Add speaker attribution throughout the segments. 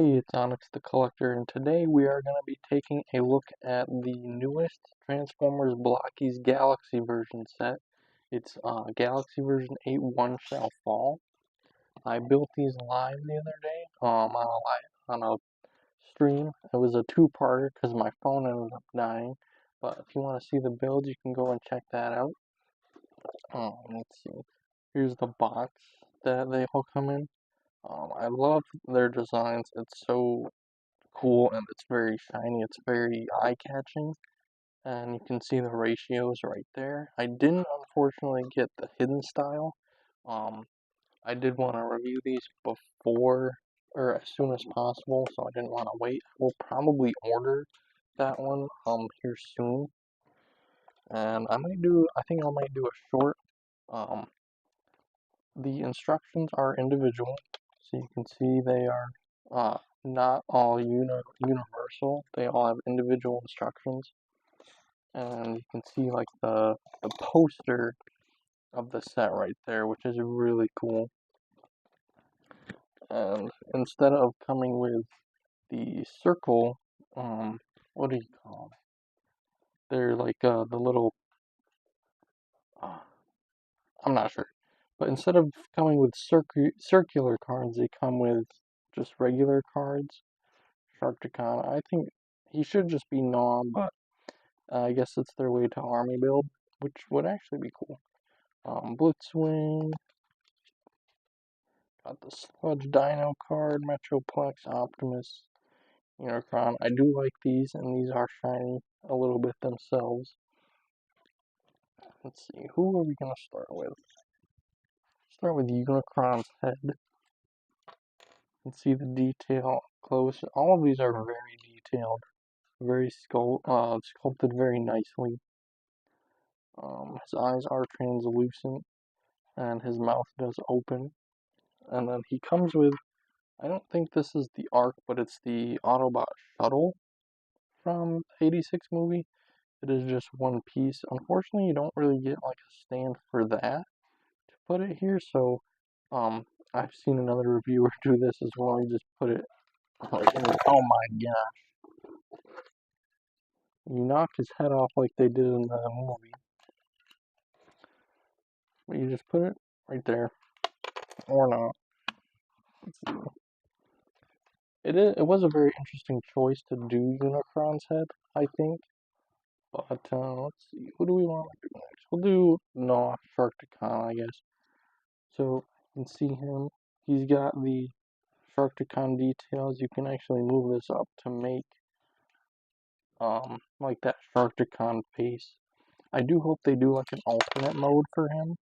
Speaker 1: Hey, it's Onyx the Collector, and today we are going to be taking a look at the newest Transformers Blokees Galaxy version set. It's Galaxy version 8.1 Shall Fall. I built these live the other day on a stream. It was a two-parter because my phone ended up dying. But if you want to see the build, you can go and check that out. Let's see. Here's the box that they all come in. I love their designs. It's so cool and it's very shiny. It's very eye-catching, and you can see the ratios right there. I didn't unfortunately get the hidden style. I did want to review these before or as soon as possible, so I didn't want to wait. We'll probably order that one here soon, and I think I might do a short. The instructions are individual, so you can see they are not all universal. They all have individual instructions, and you can see like the poster of the set right there, which is really cool. And instead of coming with the circle, what do you call them? They're like the little, I'm not sure. But instead of coming with circular cards, they come with just regular cards. Sharkticon, I think he should just be Nom, but I guess it's their way to army build, which would actually be cool. Blitzwing, got the Sludge Dino card, Metroplex, Optimus, Unicron. I do like these, and these are shiny a little bit themselves. Let's see, who are we going to start with? Start with Unicron's head. And see the detail up close. All of these are very detailed, very sculpted very nicely. His eyes are translucent, and his mouth does open. And then he comes with, I don't think this is the Ark, but it's the Autobot shuttle from the 86 movie. It is just one piece. Unfortunately, you don't really get like a stand for that to put it here, so I've seen another reviewer do this as well. He just put it like oh my gosh. You knock his head off like they did in the movie. But you just put it right there. Or not. It was a very interesting choice to do Unicron's head, I think. But let's see, who do we want to do next? We'll do Sharkticon, I guess. So you can see him. He's got the Sharkticon details. You can actually move this up to make like that Sharkticon face. I do hope they do like an alternate mode for him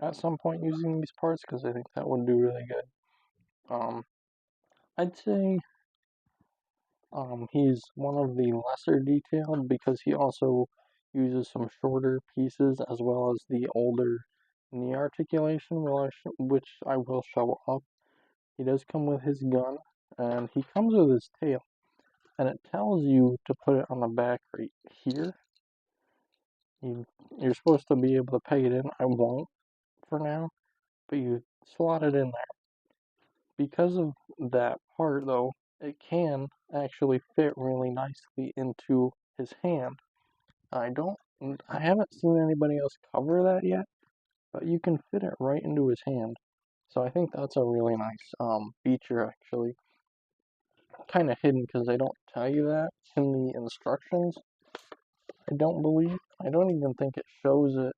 Speaker 1: at some point using these parts, because I think that would do really good. I'd say he's one of the lesser detailed because he also uses some shorter pieces as well as the older knee articulation, which I will show up. He does come with his gun, and he comes with his tail, and it tells you to put it on the back right here. You're supposed to be able to peg it in. I won't for now, but you slot it in there. Because of that part, though, it can actually fit really nicely into his hand. I haven't seen anybody else cover that yet, but you can fit it right into his hand. So I think that's a really nice feature, actually. Kind of hidden because they don't tell you that in the instructions. I don't believe. I don't even think it shows it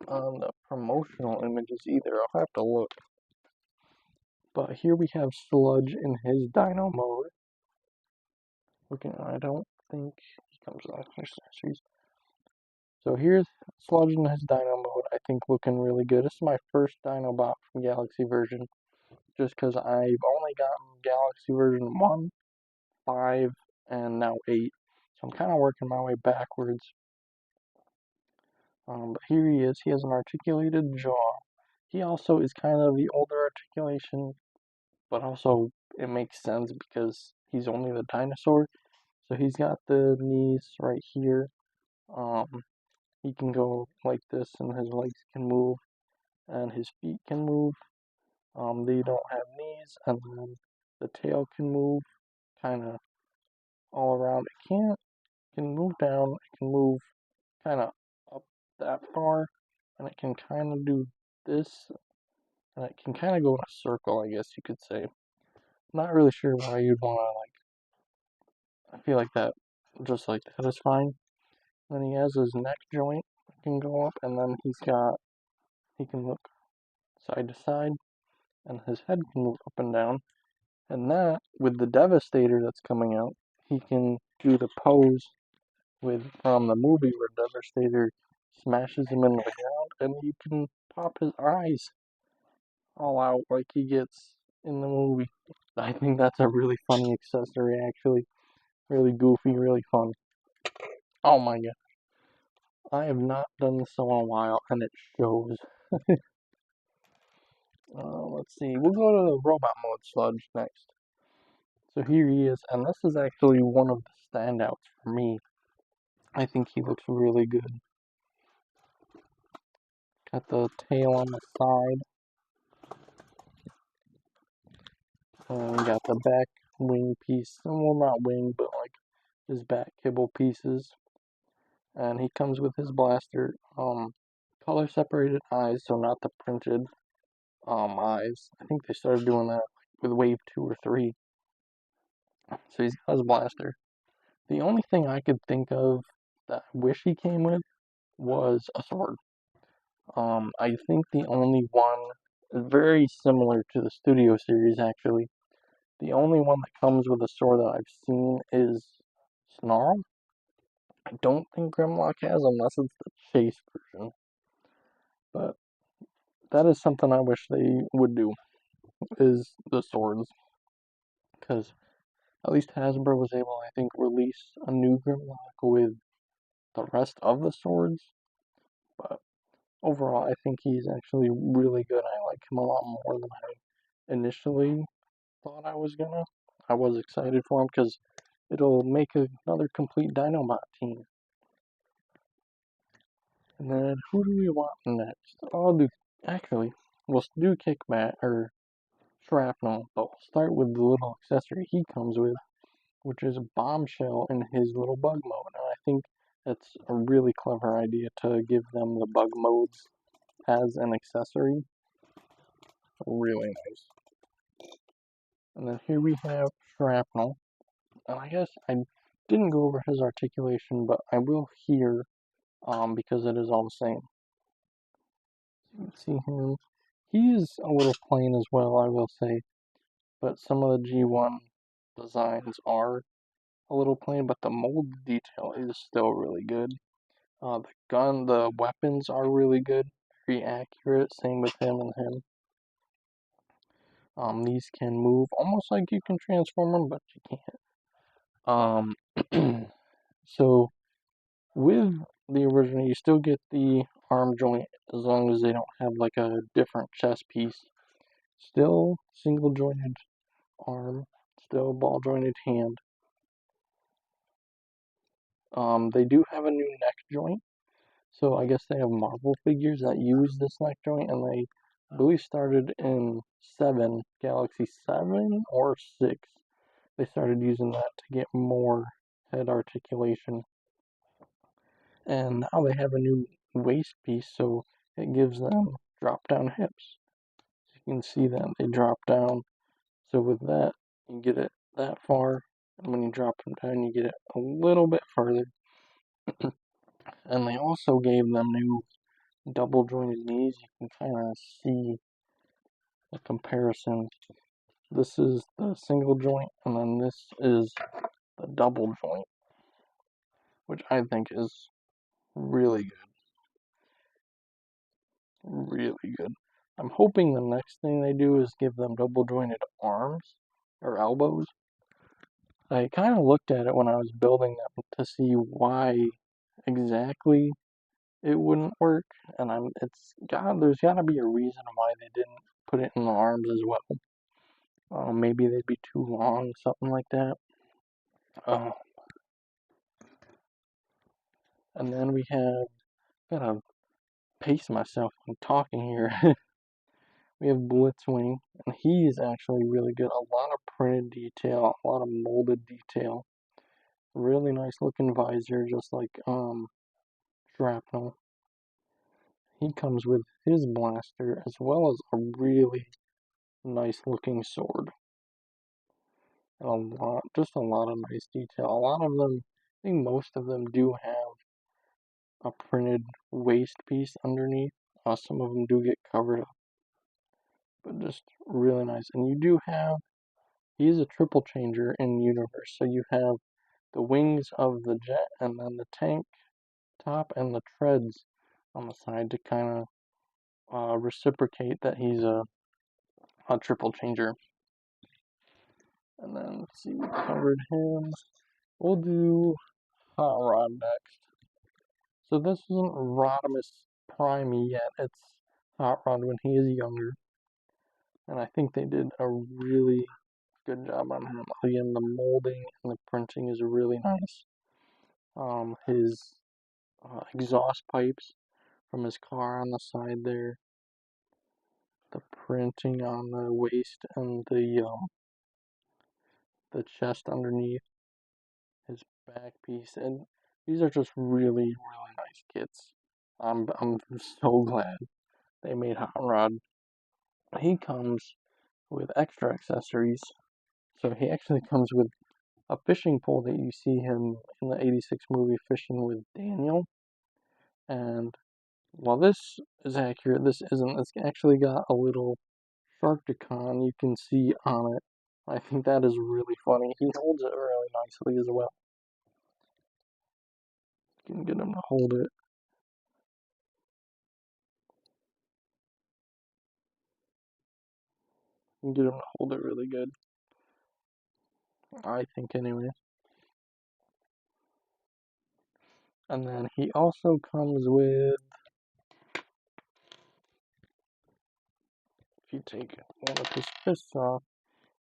Speaker 1: on the promotional images either. I'll have to look. But here we have Sludge in his Dino mode. I don't think he comes on accessories. So here's Sludge in his Dino mode. I think looking really good. This is my first Dinobot from Galaxy version, just because I've only gotten Galaxy version 1, 5, and now 8. So I'm kind of working my way backwards. But here he is. He has an articulated jaw. He also is kind of the older articulation, but also it makes sense because he's only the dinosaur. So he's got the knees right here. He can go like this, and his legs can move, and his feet can move. They don't have knees, and then the tail can move, kind of all around. It can move down, it can move kind of up that far, and it can kind of do this, and it can kind of go in a circle, I guess you could say. Not really sure why you'd want to, like, I feel like that, just like that is fine. Then he has his neck joint, it can go up, and then he can look side to side, and his head can move up and down. And that, with the Devastator that's coming out, he can do the pose from the movie where Devastator smashes him into the ground, and you can pop his eyes all out like he gets in the movie. I think that's a really funny accessory, actually. Really goofy, really fun. Oh my god. I have not done this in a while, and it shows. Let's see. We'll go to the robot mode sludge next. So here he is, and this is actually one of the standouts for me. I think he looks really good. Got the tail on the side. And we got the back wing piece. Well, not wing, but like his back kibble pieces. And he comes with his blaster. Color separated eyes, so not the printed eyes. I think they started doing that with Wave 2 or 3. So he's got his blaster. The only thing I could think of that I wish he came with was a sword. I think the only one, very similar to the Studio Series actually, the only one that comes with a sword that I've seen is Snarl. I don't think Grimlock has, unless it's the Chase version. But that is something I wish they would do, is the swords. Because at least Hasbro was able, I think, release a new Grimlock with the rest of the swords. But overall, I think he's actually really good. I like him a lot more than I initially thought I was gonna. I was excited for him because it'll make another complete Dinobot team. And then who do we want next? We'll do Kickback or Shrapnel, but we'll start with the little accessory he comes with, which is a Bombshell in his little bug mode. And I think that's a really clever idea to give them the bug modes as an accessory. Really nice. And then here we have Shrapnel. And I guess I didn't go over his articulation, but I will here, because it is all the same. So you can see him. He is a little plain as well, I will say, but some of the G1 designs are a little plain, but the mold detail is still really good. The weapons are really good, very accurate, same with him and him. These can move almost like you can transform them, but you can't. So with the original, you still get the arm joint as long as they don't have like a different chest piece. Still single jointed arm, still ball jointed hand. They do have a new neck joint, so I guess they have Marvel figures that use this neck joint, and they I believe started in Galaxy 7 or 6. They started using that to get more head articulation. And now they have a new waist piece, so it gives them drop down hips. So you can see them, they drop down. So with that, you get it that far, and when you drop them down, you get it a little bit further. And they also gave them new double jointed knees. You can kind of see the comparison. This is the single joint, and then this is the double joint, which I think is really good. Really good. I'm hoping the next thing they do is give them double jointed arms or elbows. I kind of looked at it when I was building them to see why exactly it wouldn't work, and there's gotta be a reason why they didn't put it in the arms as well. Maybe they'd be too long, something like that. And then gotta pace myself when talking here. we have Blitzwing, and he's actually really good. A lot of printed detail, a lot of molded detail. Really nice looking visor, just like Shrapnel. He comes with his blaster as well as a really nice looking sword. And just a lot of nice detail. A lot of them, I think most of them do have a printed waist piece underneath. Some of them do get covered up, but just really nice. And you do have, he's a triple changer in universe, so you have the wings of the jet and then the tank top and the treads on the side to kind of reciprocate that he's a triple changer. And then let's see, we covered him. We'll do Hot Rod next. So this isn't Rodimus Prime yet, it's Hot Rod when he is younger. And I think they did a really good job on him. Again, the molding and the printing is really nice. His exhaust pipes from his car on the side there. The printing on the waist and the chest underneath. His back piece, and these are just really, really nice kits. I'm so glad they made Hot Rod. He comes with extra accessories. So he actually comes with a fishing pole that you see him in the 86 movie fishing with Daniel. And while this is accurate, this isn't. It's actually got a little Sharkticon you can see on it. I think that is really funny. He holds it really nicely as well. You can get him to hold it. You can get him to hold it really good. I think anyway. And then he also comes with, if you take one of his fists off,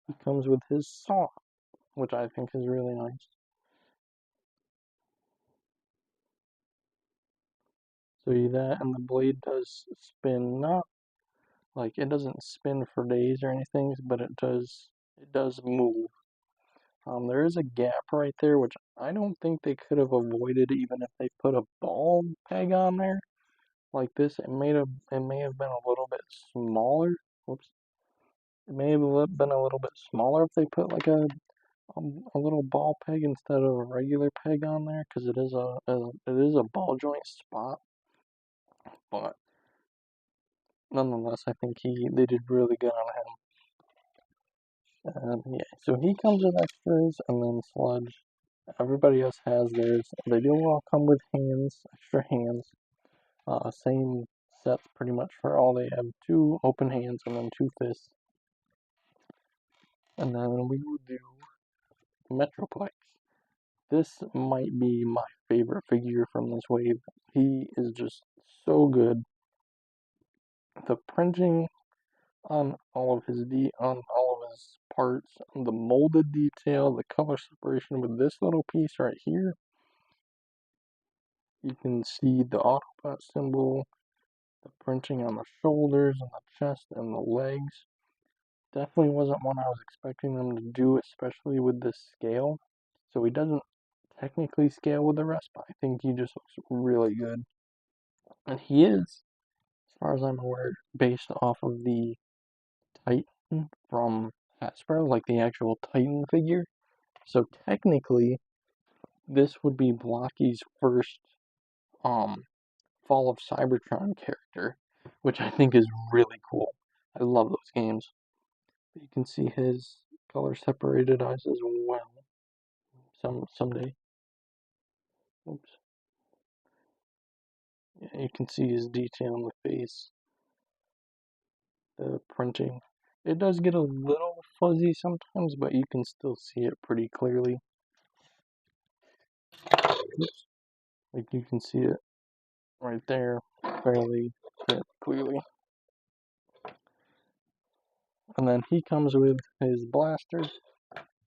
Speaker 1: he comes with his saw, which I think is really nice. So that, and the blade does spin, not like it doesn't spin for days or anything, but it does move. There is a gap right there, which I don't think they could have avoided even if they put a ball peg on there like this. It may have been a little bit smaller. Whoops. It may have been a little bit smaller if they put like a little ball peg instead of a regular peg on there, because it is a ball joint spot. But nonetheless, I think they did really good on him. Yeah, so he comes with extras, and then Sludge. Everybody else has theirs. They do all come with hands, extra hands. Same sets pretty much for all. They have 2 open hands and then 2 fists. And then we will do Metroplex. This might be my favorite figure from this wave. He is just so good. The printing on all of his parts, the molded detail, the color separation with this little piece right here. You can see the Autobot symbol, the printing on the shoulders and the chest and the legs. Definitely wasn't one I was expecting them to do, especially with this scale. So he doesn't technically scale with the rest, but I think he just looks really good. And he is, as far as I'm aware, based off of the Titan from Hasbro, like the actual Titan figure. So technically, this would be Blokees' first Fall of Cybertron character, which I think is really cool. I love those games. But you can see his color separated eyes as well. Someday. Oops. Yeah, you can see his detail on the face. The printing. It does get a little fuzzy sometimes, but you can still see it pretty clearly. Oops. Like you can see it right there fairly clearly. And then he comes with his blaster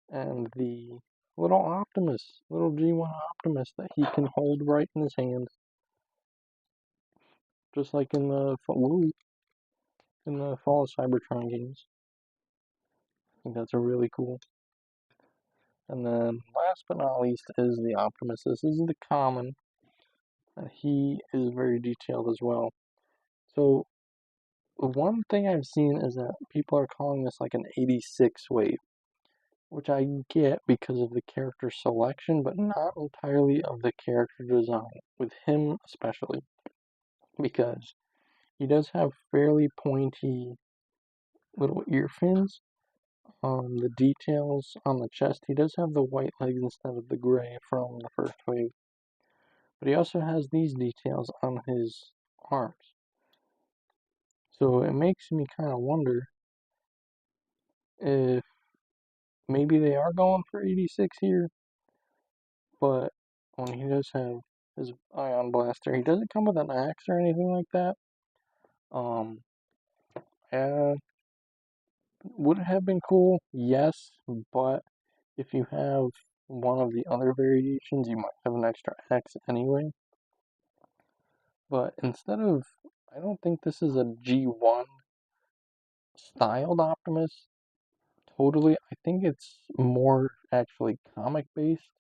Speaker 1: and the little G1 Optimus that he can hold right in his hand. Just like in the in the Fall of Cybertron games. I think that's a really cool. And then last but not least is the Optimus. This is the common, and he is very detailed as well. So one thing I've seen is that people are calling this like an 86 wave, which I get because of the character selection, but not entirely of the character design, with him especially, because he does have fairly pointy little ear fins. The details on the chest, he does have the white legs instead of the gray from the first wave, but he also has these details on his arms. So it makes me kind of wonder if maybe they are going for 86 here, but when he does have his ion blaster, he doesn't come with an axe or anything like that. Yeah, would it have been cool? Yes, but if you have one of the other variations, you might have an extra axe anyway. But instead of, I don't think this is a G1 styled Optimus. Totally, I think it's more actually comic based.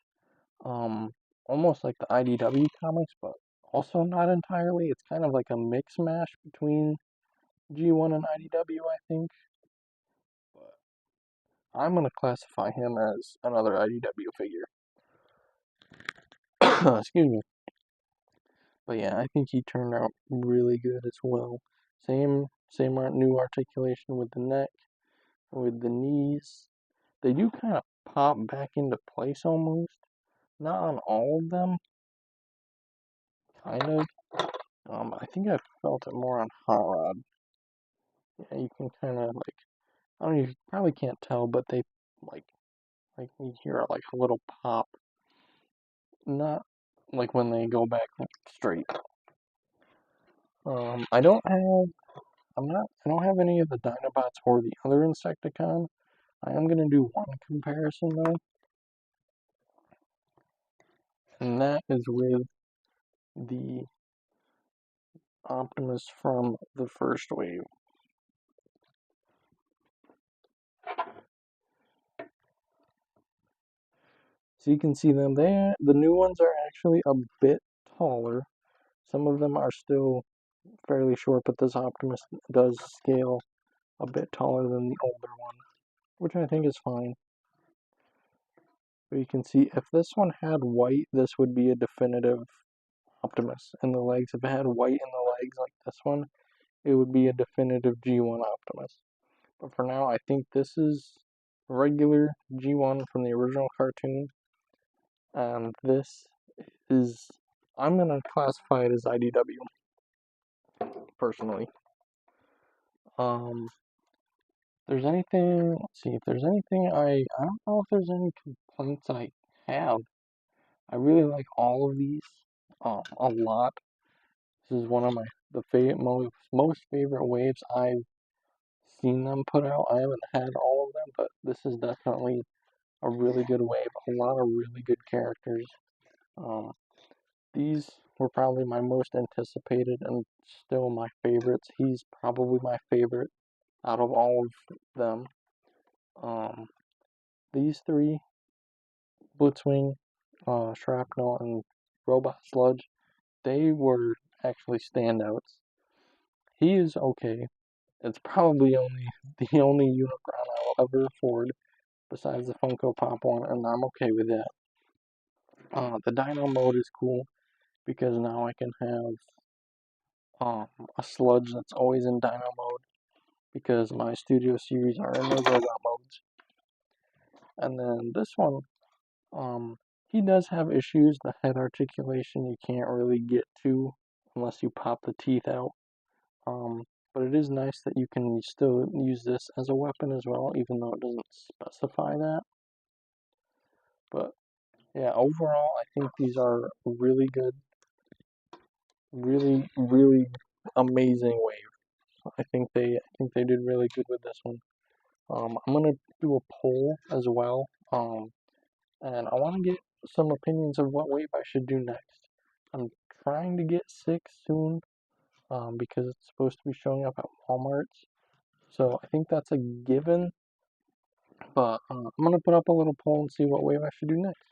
Speaker 1: Almost like the IDW comics, but also not entirely. It's kind of like a mix mash between G1 and IDW, I think. But I'm gonna classify him as another IDW figure. Excuse me. But yeah, I think he turned out really good as well. Same new articulation with the neck, with the knees. They do kind of pop back into place almost. Not on all of them, kind of. I think I felt it more on Hot Rod. Yeah, you can kind of like, I don't know, you probably can't tell, but they like you hear like a little pop. Not like when they go back straight. I don't have, I don't have any of the Dinobots or the other Insecticon. I am gonna do one comparison though, and that is with the Optimus from the first wave. So you can see them there. The new ones are actually a bit taller. Some of them are still fairly short, but this Optimus does scale a bit taller than the older one, which I think is fine. But you can see if this one had white, this would be a definitive Optimus in the legs. If it had white in the legs like this one, it would be a definitive G1 Optimus. But for now, I think this is regular G1 from the original cartoon. And this is, I'm going to classify it as IDW, personally. There's anything, let's see, if there's anything I don't know if there's any complaints I have. I really like all of these, a lot. This is one of most favorite waves I've seen them put out. I haven't had all of them, but this is definitely a really good wave. A lot of really good characters. These were probably my most anticipated and still my favorites. He's probably my favorite out of all of them. These three, Blitzwing, Shrapnel, and Robot Sludge, they were actually standouts. He is okay. It's probably the only Unicron I will ever afford besides the Funko Pop one, and I'm okay with that. The Dino mode is cool because now I can have a Sludge that's always in Dino mode because my Studio Series are in those robot modes. And then this one, he does have issues. The head articulation you can't really get to unless you pop the teeth out. But it is nice that you can still use this as a weapon as well, even though it doesn't specify that. But yeah, overall, I think these are really good, really, really amazing wave. I think they did really good with this one. I'm gonna do a poll as well, and I want to get some opinions of what wave I should do next. I'm trying to get 6 soon. because it's supposed to be showing up at Walmart's. So I think that's a given, but I'm going to put up a little poll and see what wave I should do next.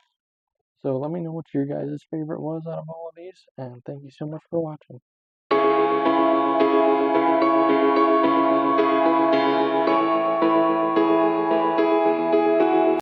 Speaker 1: So let me know what your guys' favorite was out of all of these, and thank you so much for watching.